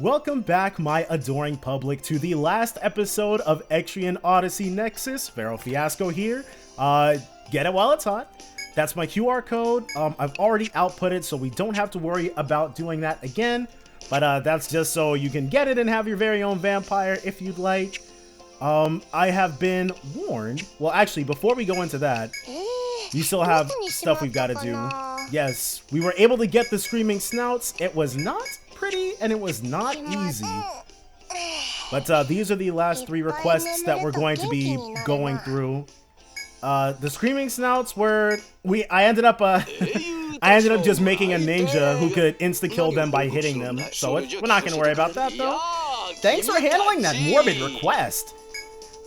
Welcome back, my adoring public, to the last episode of Etrian Odyssey Nexus. Vero Fiasco here. Get it while it's hot. That's my QR code. I've already outputted, so we don't have to worry about doing that again. But that's just so you can get it and have your very own vampire if you'd like. I have been warned. Well, actually, before we go into that, we still have stuff we've got to do. Yes, we were able to get the Screaming Snouts. It was not pretty and it was not easy. But these are the last 3 requests that we're going to be going through. The Screaming Snouts were I ended up just making a ninja who could insta-kill them by hitting them. So we're not going to worry about that though. Thanks for handling that morbid request.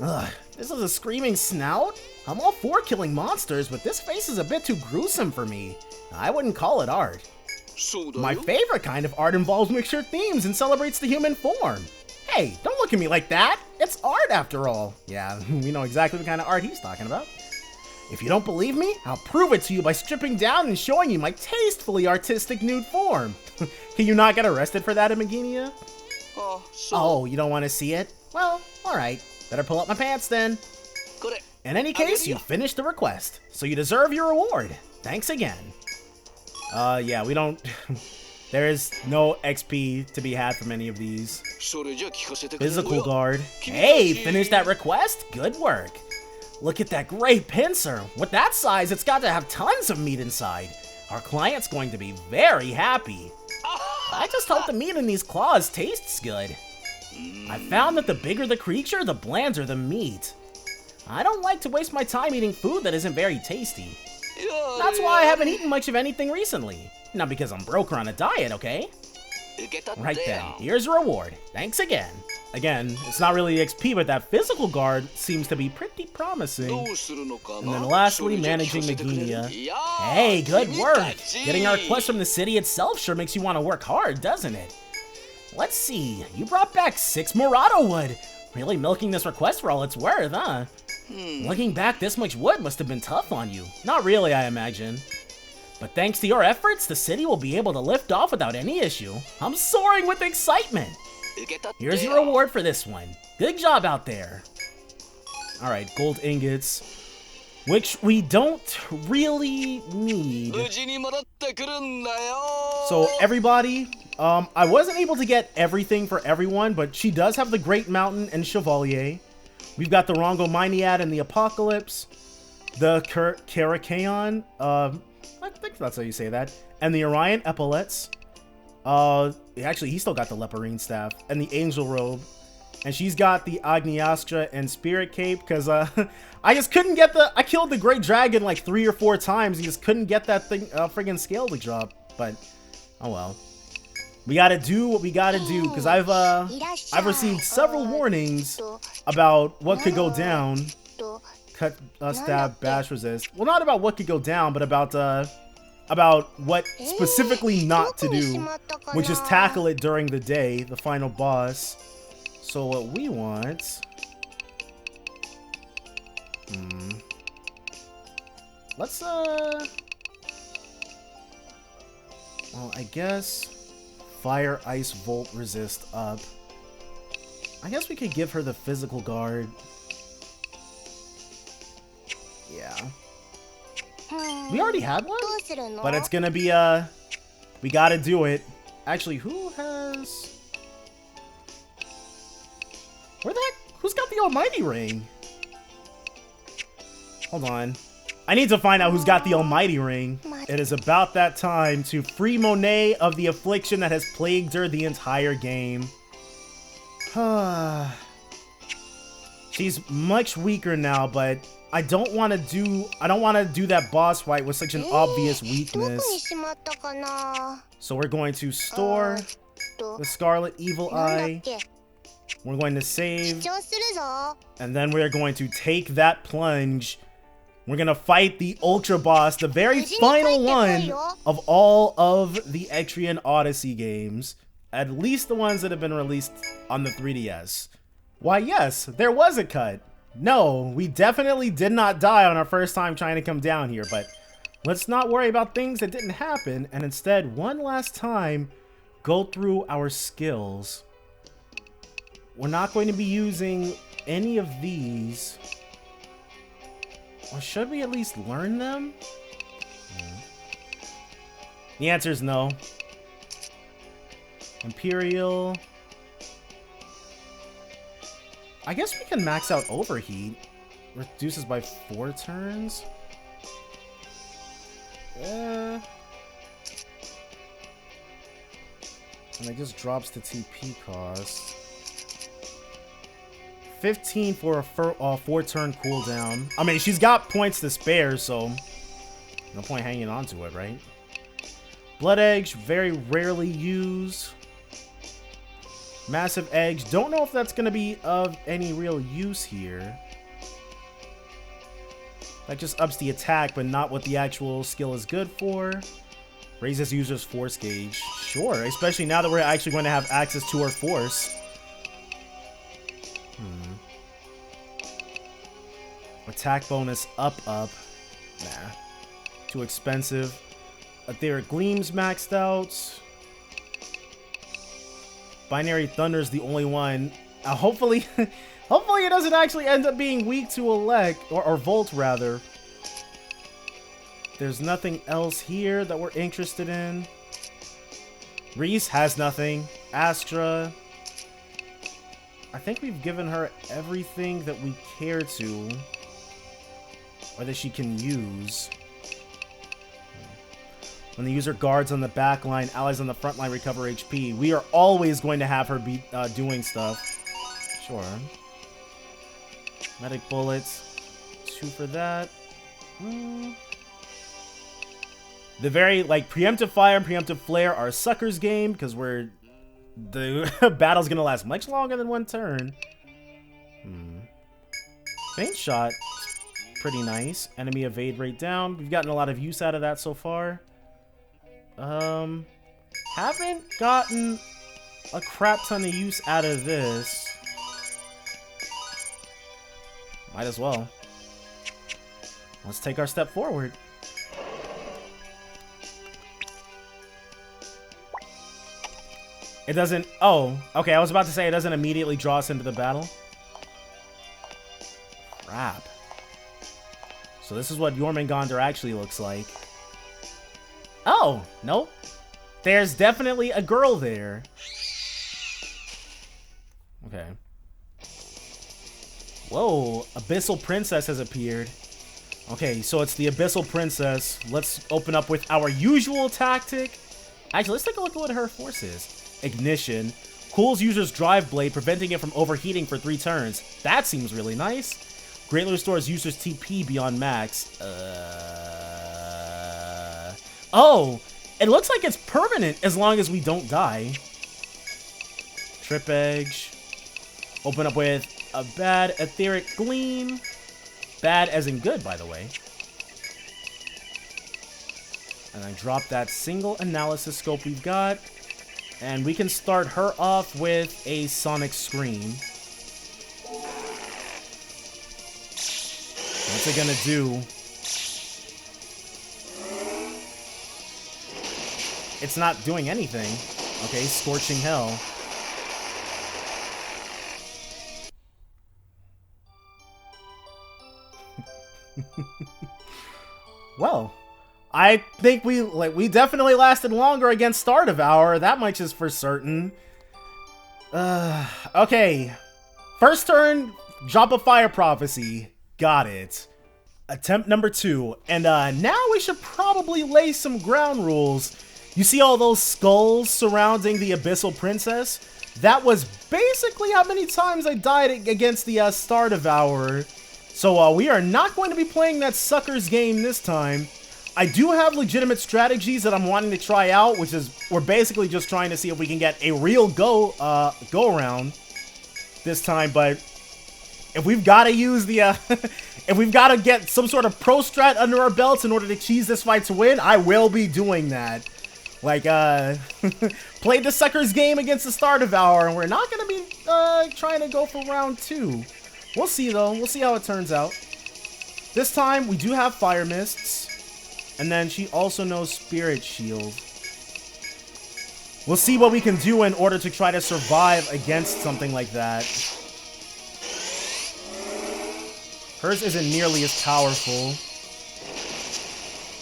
Ugh, this is a Screaming Snout? I'm all for killing monsters, but this face is a bit too gruesome for me. I wouldn't call it art. My favorite kind of art involves mixture themes and celebrates the human form. Hey, don't look at me like that. It's art after all. Yeah, we know exactly what kind of art he's talking about. If you don't believe me, I'll prove it to you by stripping down and showing you my tastefully artistic nude form. Can you not get arrested for that, Imaginia? Oh, you don't want to see it? Well, alright. Better pull up my pants then. In any case, you finished the request, so you deserve your reward. Thanks again. Yeah, we don't... There is no XP to be had from any of these. Physical guard. Hey, finished that request? Good work. Look at that great pincer. With that size, it's got to have tons of meat inside. Our client's going to be very happy. I just hope the meat in these claws tastes good. I found that the bigger the creature, the blander the meat. I don't like to waste my time eating food that isn't very tasty. That's why I haven't eaten much of anything recently. Not because I'm broke or on a diet, okay? Right then, here's your reward. Thanks again. Again, it's not really XP, but that physical guard seems to be pretty promising. And then lastly, managing Meginia. Hey, good work! Getting our request from the city itself sure makes you want to work hard, doesn't it? Let's see, you brought back 6 Murado wood. Really milking this request for all it's worth, huh? Looking back, this much wood must have been tough on you. Not really, I imagine. But thanks to your efforts, the city will be able to lift off without any issue. I'm soaring with excitement. Here's your reward for this one. Good job out there. Alright, gold ingots. Which we don't really need. So everybody, I wasn't able to get everything for everyone, but she does have the Great Mountain and Chevalier. We've got the Rongomyniad and the Apocalypse. The Karakaon, I think that's how you say that. And the Orion Epaulets. Actually, he still got the Leporine Staff. And the Angel Robe. And she's got the Agniastra and Spirit Cape. Because, I just couldn't get I killed the Great Dragon like 3 or 4 times. And just couldn't get that thing, friggin' scale to drop. But, oh well. We gotta do what we gotta do. Because I've received several warnings about what could go down. Cut, stab, bash, resist. Well, not about what could go down, but about what specifically not to do, which is tackle it during the day, the final boss. So what we want... Let's, well, I guess... Fire, Ice, Volt, Resist up. I guess we could give her the physical guard. Yeah. We already had one? But it's gonna be, we gotta do it. Actually, who has... Where the heck? Who's got the Almighty Ring? Hold on. I need to find out who's got the Almighty Ring. It is about that time to free Monet of the affliction that has plagued her the entire game. She's much weaker now, but I don't want to do that boss fight with such an obvious weakness. So we're going to store the Scarlet Evil Eye. We're going to save. And then we're going to take that plunge. We're going to fight the Ultra Boss, the very final one of all of the Etrian Odyssey games. At least the ones that have been released on the 3DS. Why, yes, there was a cut. No, we definitely did not die on our first time trying to come down here, but let's not worry about things that didn't happen, and instead, one last time, go through our skills. We're not going to be using any of these. Or should we at least learn them? The answer is no. Imperial. I guess we can max out Overheat. Reduces by 4 turns. And it just drops the TP cost. 15 for a 4-turn cooldown. I mean, she's got points to spare, so no point hanging on to it, right? Blood Edge, very rarely used. Massive Edge, don't know if that's going to be of any real use here. That just ups the attack, but not what the actual skill is good for. Raises user's force gauge. Sure, especially now that we're actually going to have access to our force. Attack bonus up. Nah. Too expensive. Etheric Gleam's maxed out. Binary Thunder's the only one. Hopefully, hopefully it doesn't actually end up being weak to Elect, or Volt rather. There's nothing else here that we're interested in. Reese has nothing. Astra. I think we've given her everything that we care to. Or that she can use. When the user guards on the back line, allies on the front line recover HP. We are always going to have her be doing stuff. Sure. Medic bullets. 2 for that. The very, like, preemptive fire and preemptive flare are suckers game because the battle's gonna last much longer than 1 turn. Faint shot. Pretty nice. Enemy evade rate down. We've gotten a lot of use out of that so far. Haven't gotten a crap ton of use out of this. Might as well. Let's take our step forward. It doesn't... Oh, okay, I was about to say it doesn't immediately draw us into the battle. Crap. So this is what Jormungandr actually looks like. Oh, nope. There's definitely a girl there. Okay. Whoa, Abyssal Princess has appeared. Okay, so it's the Abyssal Princess. Let's open up with our usual tactic. Actually, let's take a look at what her force is. Ignition. Cools user's drive blade, preventing it from overheating for 3 turns. That seems really nice. Greatly restores user's TP beyond max. Oh, it looks like it's permanent as long as we don't die. Trip Edge. Open up with a bad Etheric Gleam. Bad as in good, by the way. And I drop that single analysis scope we've got. And we can start her off with a Sonic Scream. What's it gonna do? It's not doing anything. Okay, Scorching Hell. Well, I think we definitely lasted longer against Star Devour. That much is for certain. Okay. First turn, drop a Fire Prophecy. Got it. Attempt number 2. And now we should probably lay some ground rules. You see all those skulls surrounding the Abyssal Princess? That was basically how many times I died against the Star Devourer. So we are not going to be playing that sucker's game this time. I do have legitimate strategies that I'm wanting to try out, which is we're basically just trying to see if we can get a real go around this time. But if we've got to use the if we've got to get some sort of pro strat under our belts in order to cheese this fight to win, I will be doing that. Like played the sucker's game against the Star Devourer, and we're not going to be trying to go for round 2. We'll see, though. We'll see how it turns out. This time, we do have Fire Mists. And then she also knows Spirit Shield. We'll see what we can do in order to try to survive against something like that. Hers isn't nearly as powerful.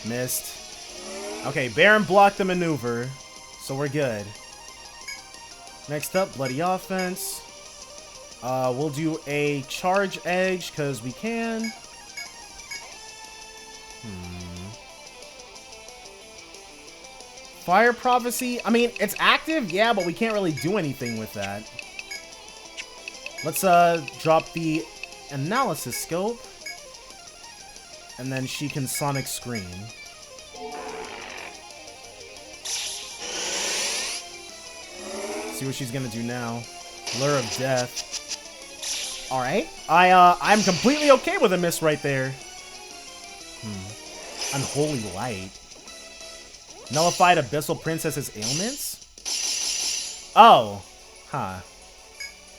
Missed. Okay, Baron blocked the maneuver, so we're good. Next up, Bloody Offense. We'll do a Charge Edge, because we can. Fire Prophecy. I mean, it's active, yeah, but we can't really do anything with that. Let's drop the Analysis Scope. And then she can Sonic Scream. See what she's gonna do now. Lure of Death. Alright. I'm completely okay with a miss right there. Unholy Light. Nullified Abyssal Princess's ailments? Oh. Huh.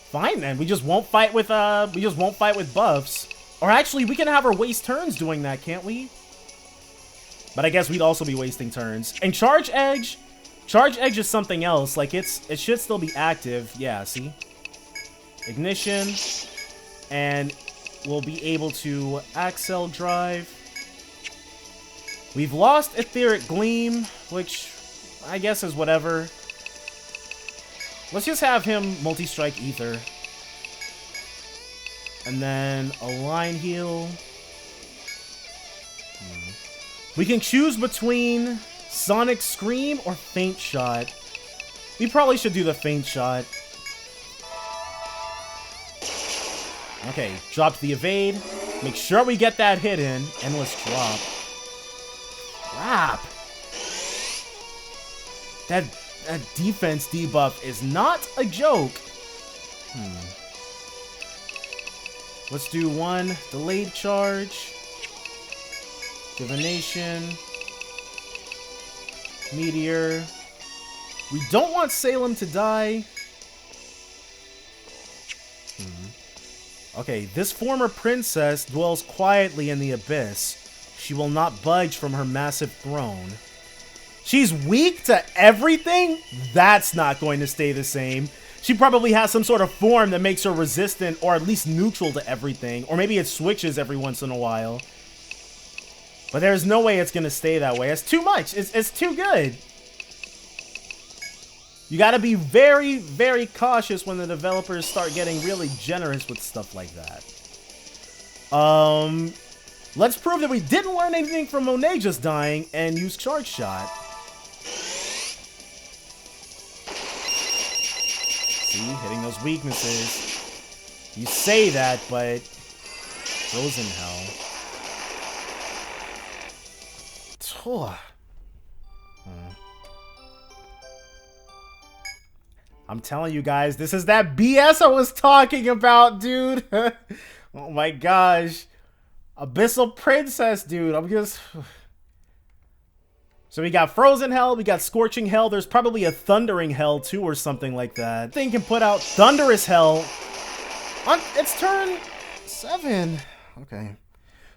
Fine then. We just won't fight with buffs. Or actually, we can have her waste turns doing that, can't we? But I guess we'd also be wasting turns. And Charge Edge is something else. Like, it should still be active. Yeah, see? Ignition. And we'll be able to Accel Drive. We've lost Etheric Gleam, which I guess is whatever. Let's just have him multi-strike Ether. And then a Line Heal. We can choose between Sonic Scream or Faint Shot. We probably should do the Faint Shot. Okay, drop the Evade. Make sure we get that hit in. Endless Drop. Crap. That defense debuff is not a joke. Let's do one Delayed Charge. Divination. Meteor. We don't want Salem to die. Okay, this former princess dwells quietly in the abyss. She will not budge from her massive throne. She's weak to everything? That's not going to stay the same. She probably has some sort of form that makes her resistant or at least neutral to everything. Or maybe it switches every once in a while. But there's no way it's going to stay that way. It's too much. It's too good. You got to be very, very cautious when the developers start getting really generous with stuff like that. Let's prove that we didn't learn anything from Monet just dying and use Charge Shot. See, hitting those weaknesses. You say that, but Frozen Hell. I'm telling you guys, this is that BS I was talking about, dude. Oh my gosh. Abyssal Princess, dude. I'm just... So we got Frozen Hell, we got Scorching Hell. There's probably a Thundering Hell too or something like that. Thing can put out Thunderous Hell on its turn 7. Okay.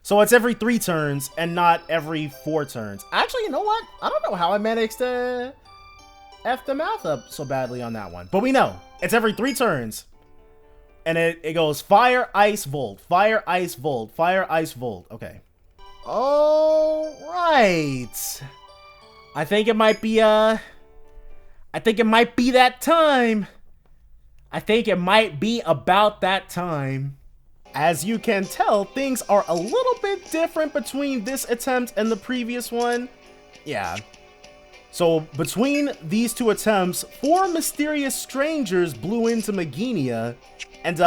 So it's every 3 turns and not every 4 turns. Actually, you know what? I don't know how I managed to F the math up so badly on that one. But we know. It's every 3 turns. And it goes Fire, Ice, Volt. Fire, Ice, Volt. Fire, Ice, Volt. Okay. Alright. I think it might be that time. I think it might be about that time. As you can tell, things are a little bit different between this attempt and the previous one. Yeah. So, between these 2 attempts, 4 mysterious strangers blew into Maginia. And,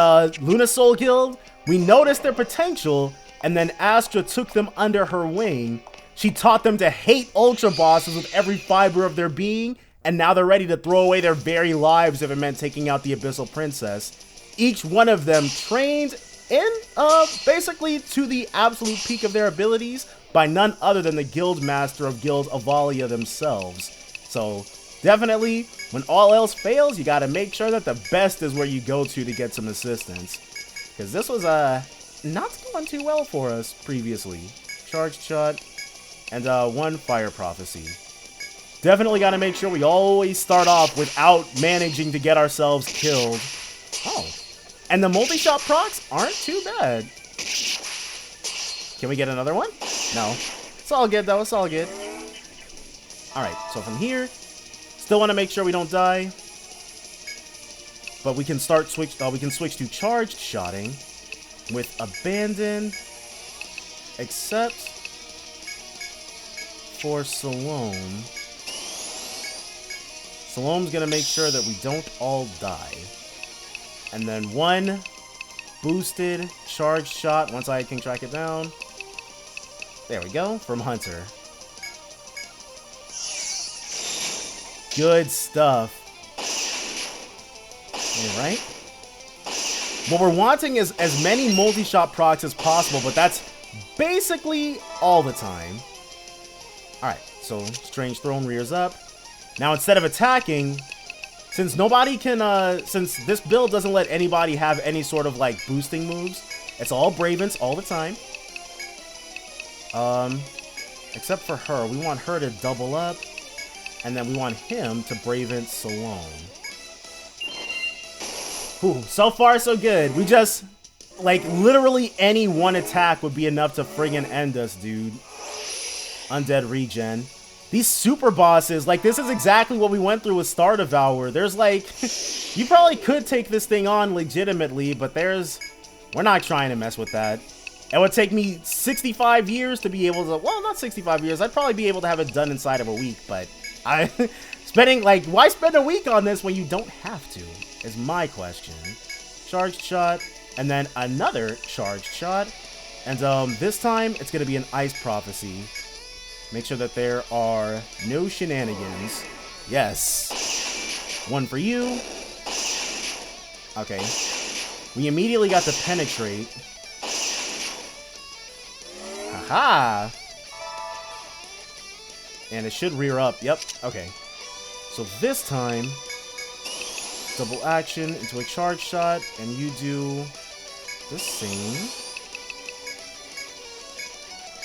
Luna Soul Guild, we noticed their potential, and then Astra took them under her wing. She taught them to hate Ultra Bosses with every fiber of their being, and now they're ready to throw away their very lives if it meant taking out the Abyssal Princess. Each one of them trained in, basically to the absolute peak of their abilities by none other than the Guild Master of Guild Ivalia themselves. So, definitely, when all else fails, you gotta make sure that the best is where you go to get some assistance. Because this was, not going too well for us previously. Charge Shot, and, 1 Fire Prophecy. Definitely got to make sure we always start off without managing to get ourselves killed. Oh. And the multi-shot procs aren't too bad. Can we get another one? No. It's all good, though. It's all good. Alright, so from here, still want to make sure we don't die. But we can switch to charged shotting with abandon, except for Salome. Salome's gonna make sure that we don't all die. And then one boosted charged shot once I can track it down. There we go, from Hunter. Good stuff. Alright. What we're wanting is as many multi-shot procs as possible, but that's basically all the time. Alright, so Strange Throne rears up. Now instead of attacking, since nobody can, since this build doesn't let anybody have any sort of like boosting moves, it's all Bravens all the time. Except for her, we want her to double up, and then we want him to Braven Salome. Ooh, so far so good. We just, like, literally any one attack would be enough to friggin' end us, dude. Undead regen. These super bosses, like, this is exactly what we went through with Star Devour. There's, like, you probably could take this thing on legitimately, but we're not trying to mess with that. It would take me 65 years to be able to, well, not 65 years. I'd probably be able to have it done inside of a week, but why spend a week on this when you don't have to, is my question. Charged shot, and then another charged shot. And this time, it's going to be an Ice Prophecy. Make sure that there are no shenanigans. Yes. One for you. Okay. We immediately got to penetrate. Haha. And it should rear up. Yep. Okay. So this time, double action into a charge shot, and you do the same.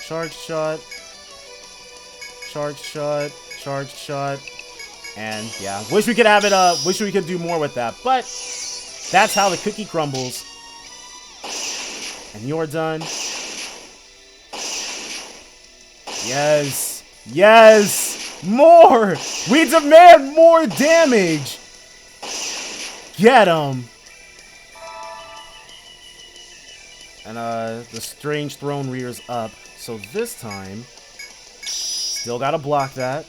Charge shot. Charge shot. Charge shot. And yeah, wish we could have it, wish we could do more with that, but that's how the cookie crumbles. And you're done. Yes. Yes! More! We demand more damage! Get him! And the Strange Throne rears up. So this time, still gotta block that.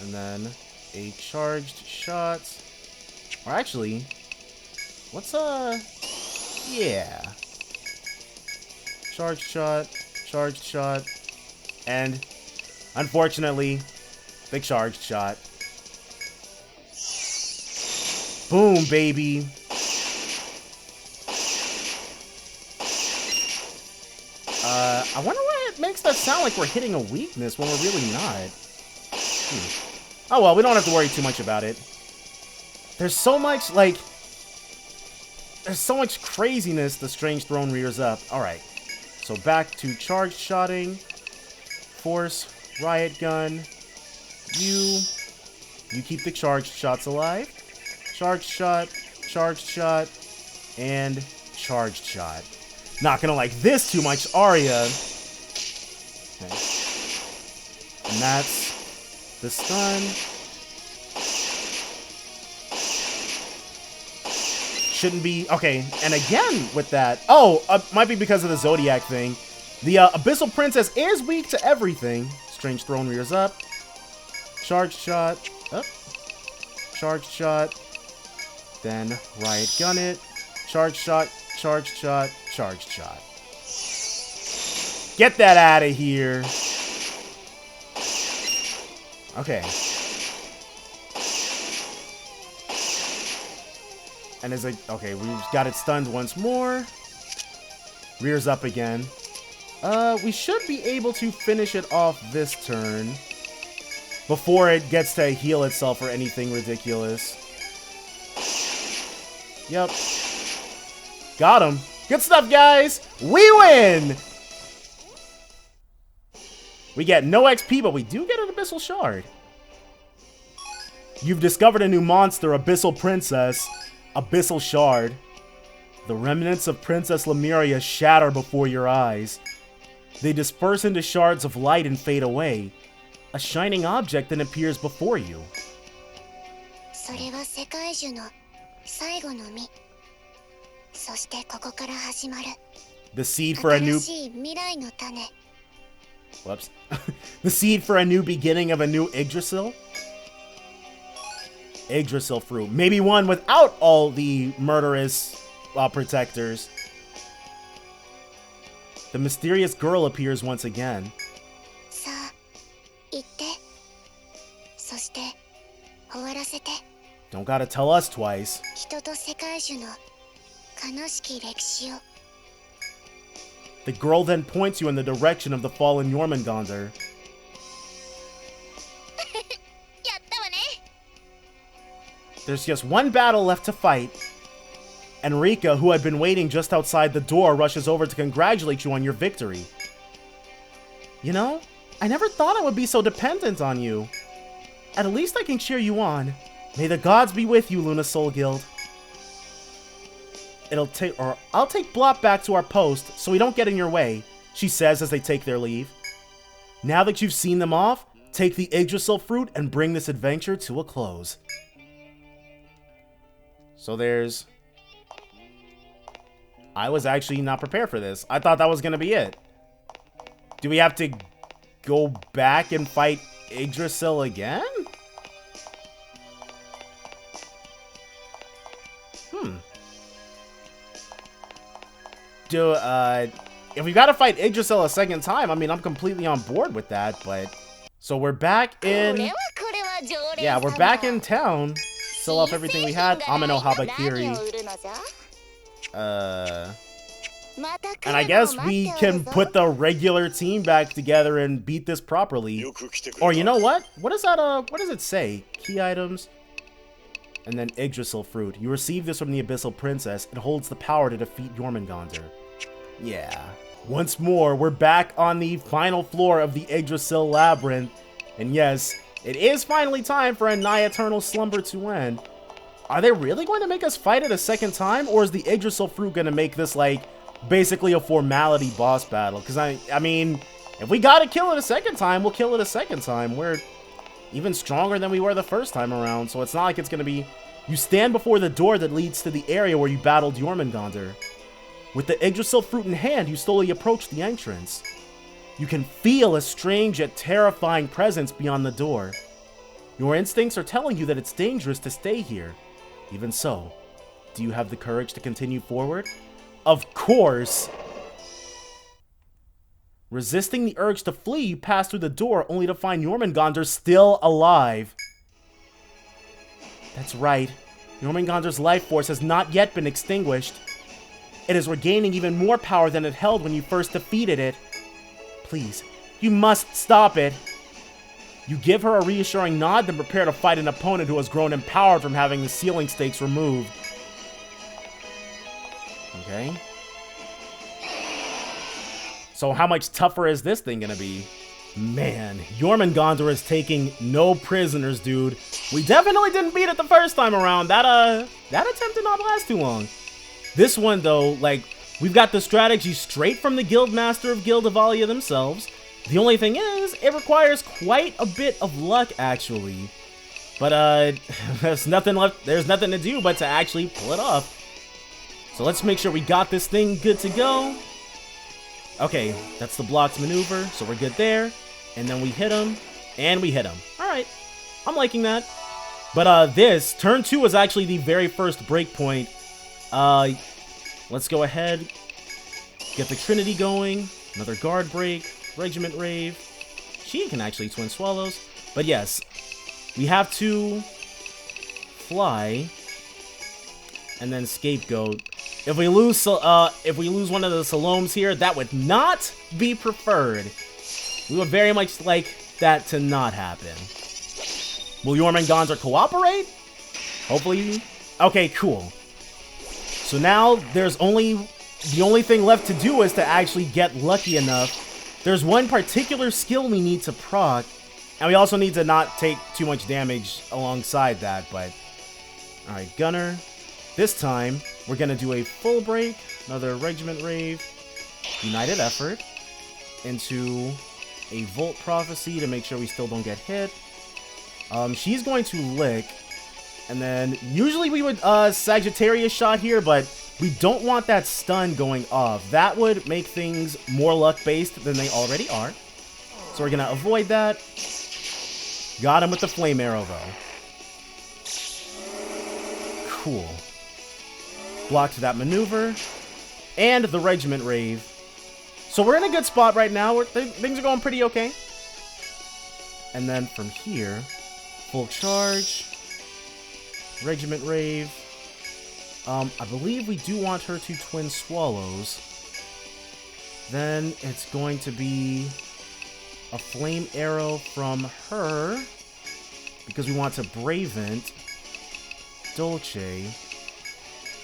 And then a charged shot. Or actually, let's yeah. Charged shot, and unfortunately, the charged shot. Boom, baby. I wonder why it makes that sound like we're hitting a weakness when we're really not. Oh well, we don't have to worry too much about it. There's so much, like, there's so much craziness the Strange Throne rears up. Alright, so back to charged shotting. Force, Riot Gun. You keep the charged shots alive. Charged shot, and charged shot. Not gonna like this too much, are ya? Okay. And that's the stun. Shouldn't be, okay, and again with that. Oh, might be because of the Zodiac thing. The Abyssal Princess is weak to everything. Strange Throne rears up. Charged shot. Up. Charged shot. Then Riot Gun it. Charged shot. Charged shot. Charged shot. Get that out of here. Okay. And is it, okay, we've got it stunned once more. Rears up again. We should be able to finish it off this turn before it gets to heal itself or anything ridiculous. Yep. Got him. Good stuff, guys. We win! We get no XP, but we do get a bit Abyssal Shard. You've discovered a new monster, Abyssal Princess. Abyssal Shard. The remnants of Princess Lemuria shatter before your eyes. They disperse into shards of light and fade away. A shining object then appears before you. The seed for a new... Whoops. The seed for a new beginning of a new Yggdrasil? Yggdrasil fruit. Maybe one without all the murderous protectors. The mysterious girl appears once again. Don't gotta tell us twice. The girl then points you in the direction of the fallen Jormungandr. There's just one battle left to fight. Enrica, who had been waiting just outside the door, rushes over to congratulate you on your victory. You know, I never thought I would be so dependent on you. At least I can cheer you on. May the gods be with you, Luna Soul Guild. I'll take Blop back to our post so we don't get in your way, she says as they take their leave. Now that you've seen them off, take the Yggdrasil fruit and bring this adventure to a close. So there's... I was actually not prepared for this. I thought that was going to be it. Do we have to go back and fight Yggdrasil again? If we gotta fight Yggdrasil a second time, I mean, I'm completely on board with that, but... So we're back in... Yeah, we're back in town. Still off everything we had. Amino Habakiri. And I guess we can put the regular team back together and beat this properly. Or you know what? What does it say? Key items. And then Yggdrasil fruit. You receive this from the Abyssal Princess. It holds the power to defeat Jormungandr. Yeah. Once more, we're back on the final floor of the Yggdrasil Labyrinth. And yes, it is finally time for a nigh eternal slumber to end. Are they really going to make us fight it a second time? Or is the Yggdrasil fruit going to make this, like, basically a formality boss battle? Because, I mean, if we gotta kill it a second time, we'll kill it a second time. We're even stronger than we were the first time around, so it's not like it's going to be... You stand before the door that leads to the area where you battled Jormungandr. With the Yggdrasil fruit in hand, you slowly approach the entrance. You can feel a strange yet terrifying presence beyond the door. Your instincts are telling you that it's dangerous to stay here. Even so, do you have the courage to continue forward? Of course! Resisting the urge to flee, you pass through the door only to find Jormungandr still alive. That's right. Jormungandr's life force has not yet been extinguished. It is regaining even more power than it held when you first defeated it. Please, you must stop it. You give her a reassuring nod, then prepare to fight an opponent who has grown empowered from having the ceiling stakes removed. Okay. So how much tougher is this thing gonna be? Man, Jormungandr is taking no prisoners, dude. We definitely didn't beat it the first time around. That attempt did not last too long. This one, though, like, we've got the strategy straight from the Guildmaster of Guild Ivalia themselves. The only thing is, it requires quite a bit of luck, actually. But, there's nothing left, there's nothing to do but to actually pull it off. So let's make sure we got this thing good to go. Okay, that's the blocked maneuver, so we're good there. And then we hit him, and we hit him. Alright, I'm liking that. But, this, turn 2 was actually the very first break point. Let's go ahead, get the Trinity going, another guard break, Regiment Rave. She can actually twin swallows. But yes, we have to fly and then scapegoat. If we lose one of the Saloms here, that would not be preferred. We would very much like that to not happen. Will Jormungandr cooperate? Hopefully. Okay, cool. So now there's the only thing left to do is to actually get lucky enough. There's one particular skill we need to proc, And we also need to not take too much damage alongside that, but... Alright, Gunner. This time, we're gonna do a full break, another Regiment Rave, United Effort, into a Volt Prophecy to make sure we still don't get hit. She's going to Lick, and then usually we would Sagittarius Shot here, but we don't want that stun going off. That would make things more luck-based than they already are. So we're gonna avoid that. Got him with the Flame Arrow, though. Cool. Blocked that maneuver. And the Regiment Rave. So we're in a good spot right now. Things are going pretty okay. And then from here, full charge. Regiment Rave. I believe we do want her to Twin Swallows. Then it's going to be a Flame Arrow from her. Because we want to Bravant. Dolce.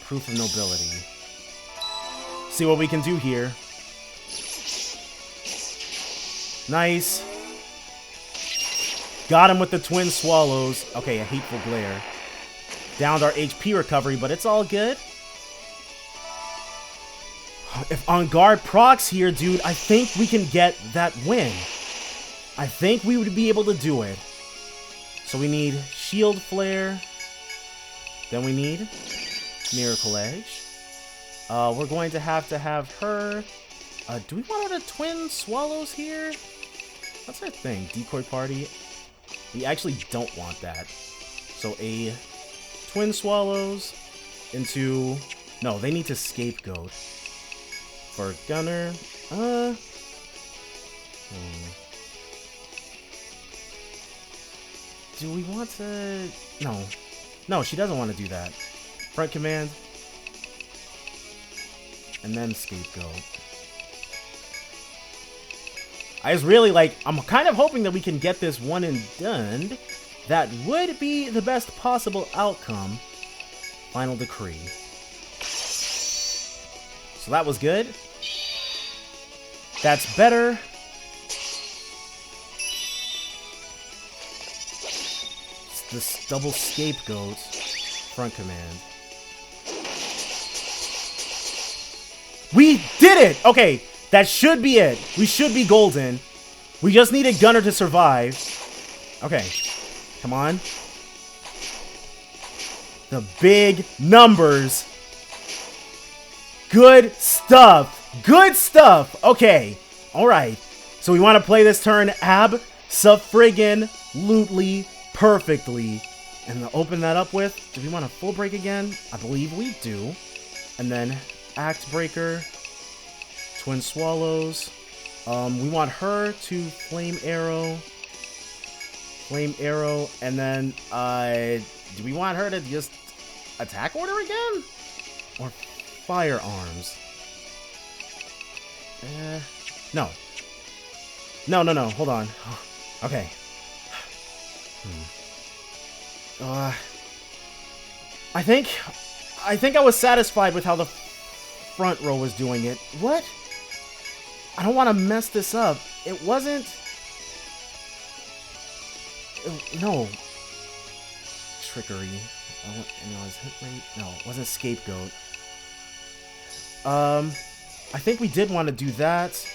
Proof of Nobility. See what we can do here. Nice. Got him with the Twin Swallows. Okay, a Hateful Glare. Downed our HP recovery, but it's all good. If On Guard procs here, dude, I think we can get that win. I think we would be able to do it. So we need Shield Flare. Then we need Miracle Edge. We're going to have her. Do we want her to Twin Swallows here? What's our thing? Decoy Party? We actually don't want that. So a Twin Swallows into... No, they need to Scapegoat. For Gunner. Do we want to... No. No, she doesn't want to do that. Front Command. And then Scapegoat. I was really like, I'm kind of hoping that we can get this one and done. That would be the best possible outcome. Final Decree. So that was good. That's better. It's this double Scapegoat. Front Command. We did it! Okay, that should be it. We should be golden. We just needed Gunner to survive. Okay, come on. The big numbers. Good stuff. Good stuff. Okay, alright. So we want to play this turn ab-sa-friggin-lutely perfectly. And to open that up with, do we want a full break again? I believe we do. And then Act Breaker, Twin Swallows. We want her to Flame Arrow, and then do we want her to just Attack Order again? Or Firearms? No. No, hold on. Okay. I think I was satisfied with how the front row was doing it. What? I don't want to mess this up. It wasn't... No. Trickery. No, it was hit rate. No, it wasn't Scapegoat. I think we did want to do that.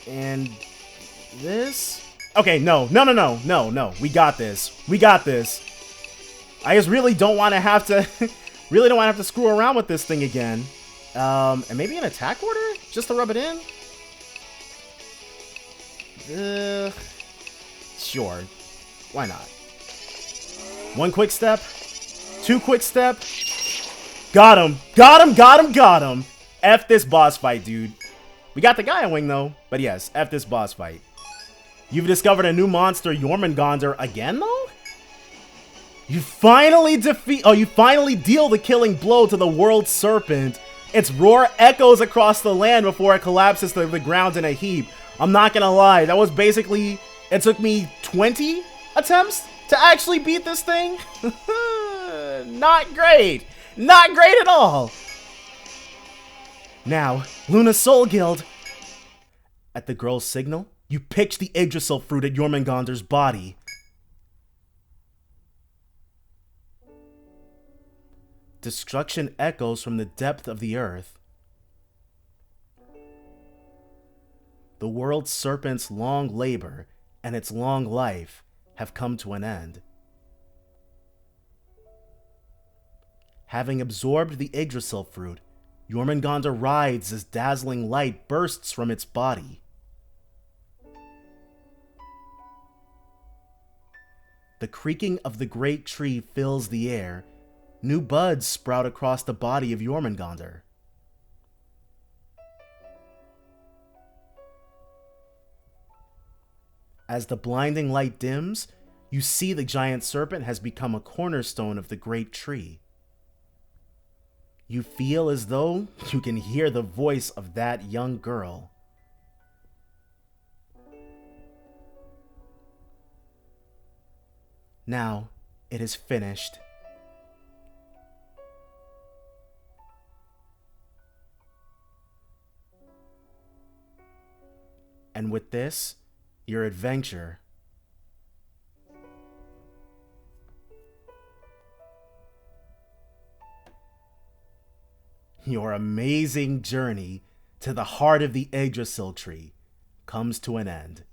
And this? Okay, no. We got this. I just really don't want to have to... really don't want to have to screw around with this thing again. And maybe an Attack Order? Just to rub it in? Sure. Why not? One quick step. Two quick step. Got him. F this boss fight, dude. We got the guy on wing, though. But yes, F this boss fight. You've discovered a new monster, Jormungandr, again, though? You finally defeat... Oh, you finally deal the killing blow to the World Serpent. Its roar echoes across the land before it collapses to the ground in a heap. I'm not gonna lie, that was basically... It took me 20 attempts to actually beat this thing. Not great. Not great at all. Now, Luna Soul Guild. At the girl's signal, You pitch the Yggdrasil fruit at Jormungandr's body. Destruction echoes from the depth of the earth. The world serpent's long labor and its long life have come to an end. Having absorbed the Yggdrasil fruit, Jormungandr rides as dazzling light bursts from its body. The creaking of the great tree fills the air. New buds sprout across the body of Jormungandr. As the blinding light dims, you see the giant serpent has become a cornerstone of the great tree. You feel as though you can hear the voice of that young girl. Now, it is finished. And with this, your adventure your amazing journey to the heart of the Yggdrasil tree comes to an end.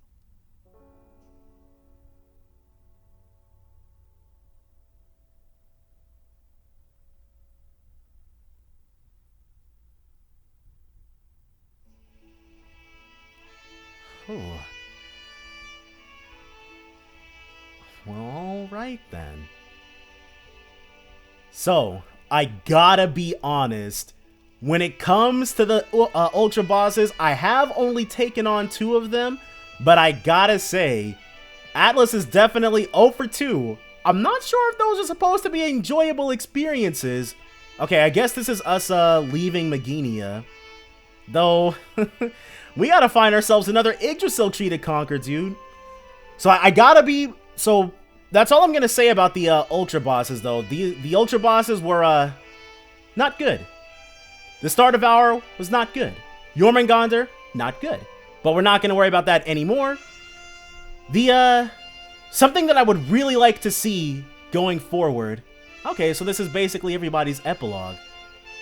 Oh. Well, alright then. So, I gotta be honest, when it comes to the Ultra bosses, I have only taken on 2 of them, but I gotta say, Atlas is definitely 0 for 2. I'm not sure if those are supposed to be enjoyable experiences. Okay, I guess this is us leaving Meginia. Though, we gotta find ourselves another Yggdrasil tree to conquer, dude. So I gotta be... So, that's all I'm gonna say about the Ultra bosses, though. The Ultra bosses were, not good. The Star Devourer was not good. Jormungandr, not good. But we're not gonna worry about that anymore. Something that I would really like to see going forward... Okay, so this is basically everybody's epilogue.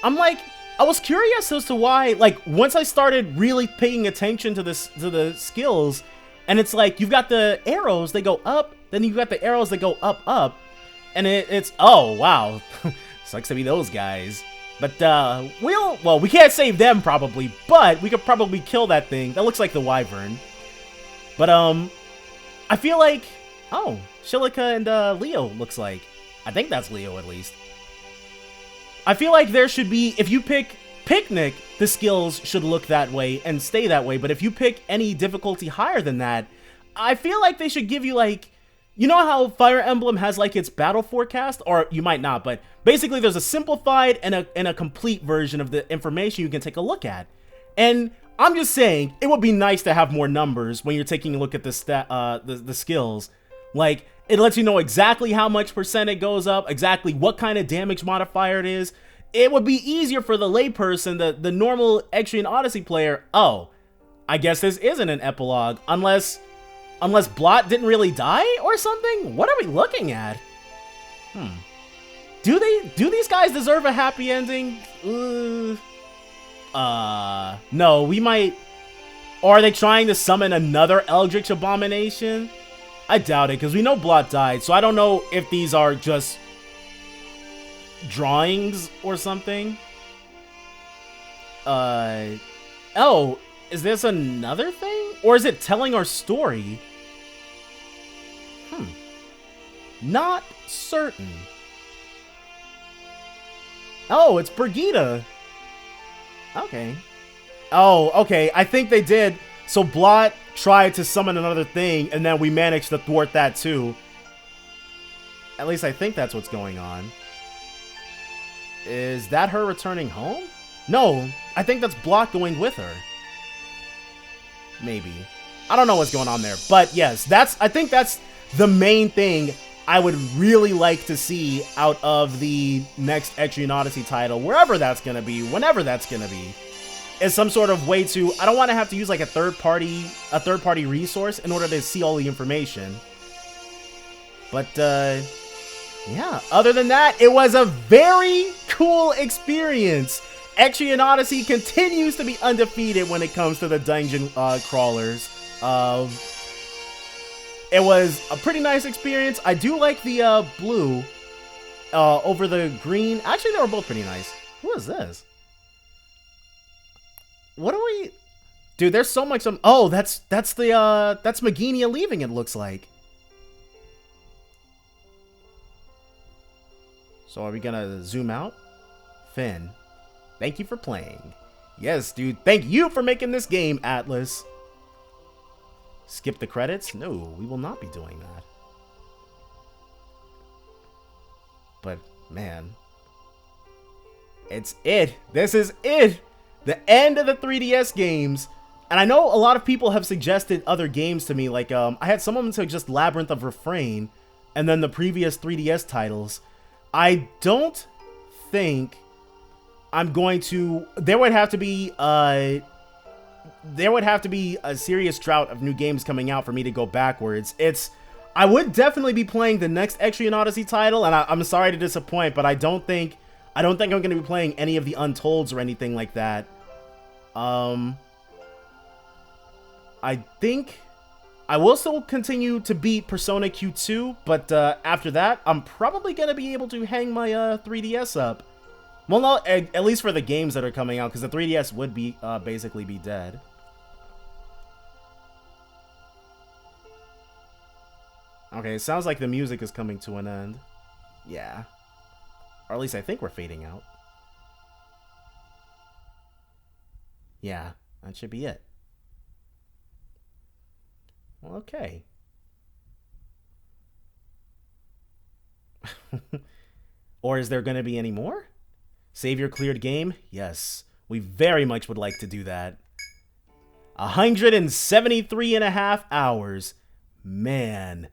I was curious as to why, once I started really paying attention to the skills, and it's like, you've got the arrows, they go up, then you've got the arrows that go up, up, and it's, oh, wow, sucks to be those guys. But, we can't save them, probably, but we could probably kill that thing. That looks like the Wyvern. But, I feel like, oh, Shilika and, Leo looks like. I think that's Leo, at least. I feel like there should be, if you pick Picnic, the skills should look that way and stay that way, but if you pick any difficulty higher than that, I feel like they should give you, you know how Fire Emblem has, its battle forecast? Or you might not, but basically there's a simplified and a complete version of the information you can take a look at. And I'm just saying, it would be nice to have more numbers when you're taking a look at the skills. It lets you know exactly how much percent it goes up, exactly what kind of damage modifier it is. It would be easier for the layperson, the normal Etrian Odyssey player. Oh, I guess this isn't an epilogue, unless Blot didn't really die or something? What are we looking at? Do these guys deserve a happy ending? No, we might... Or are they trying to summon another Eldritch Abomination? I doubt it, because we know Blot died, so I don't know if these are just drawings or something. Oh, is this another thing? Or is it telling our story? Not certain. Oh, it's Brigitte. Okay. Oh, okay, I think they did. So Blot tried to summon another thing, and then we managed to thwart that too. At least I think that's what's going on. Is that her returning home? No, I think that's Blot going with her. Maybe. I don't know what's going on there. But yes, I think that's the main thing I would really like to see out of the next Etrian Odyssey title, wherever that's going to be, whenever that's going to be. is some sort of way to, I don't want to have to use like a third party resource in order to see all the information. But yeah, other than that, it was a very cool experience. Etrian Odyssey continues to be undefeated when it comes to the dungeon crawlers. It was a pretty nice experience. I do like the blue over the green. Actually, they were both pretty nice. Who is this? What are we? Dude, there's so much. Oh, that's Maginia leaving. It looks like. So are we gonna zoom out? Finn, thank you for playing. Yes, dude. Thank you for making this game, Atlas. Skip the credits? No, we will not be doing that. But man, it's it. This is it. The end of the 3DS games. And I know a lot of people have suggested other games to me. Like, I had some of them suggest Labyrinth of Refrain and then the previous 3DS titles. I don't think I'm going to... There would have to be a serious drought of new games coming out for me to go backwards. I would definitely be playing the next Etrian Odyssey title, and I'm sorry to disappoint, but I don't think I'm going to be playing any of the Untolds or anything like that. I think I will still continue to beat Persona Q2, but after that, I'm probably going to be able to hang my 3DS up. Well, no, at least for the games that are coming out, because the 3DS would be basically be dead. Okay, it sounds like the music is coming to an end. Yeah. Or at least I think we're fading out. Yeah, that should be it. Well, okay. Or is there going to be any more? Save your cleared game? Yes, we very much would like to do that. 173.5 hours. Man.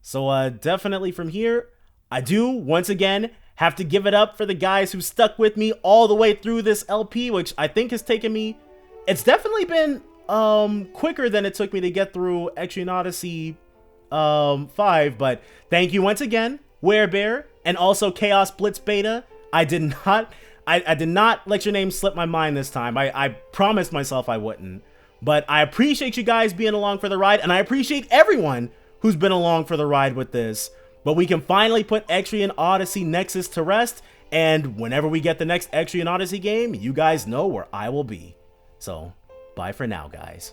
So definitely from here, I do, once again, have to give it up for the guys who stuck with me all the way through this LP, which I think has taken me... It's definitely been quicker than it took me to get through Etrian Odyssey 5, but thank you once again, Werebear, and also Chaos Blitz Beta. I did not let your name slip my mind this time. I promised myself I wouldn't. But I appreciate you guys being along for the ride, and I appreciate everyone who's been along for the ride with this. But we can finally put Etrian Odyssey Nexus to rest, and whenever we get the next Etrian Odyssey game, you guys know where I will be. So, bye for now, guys.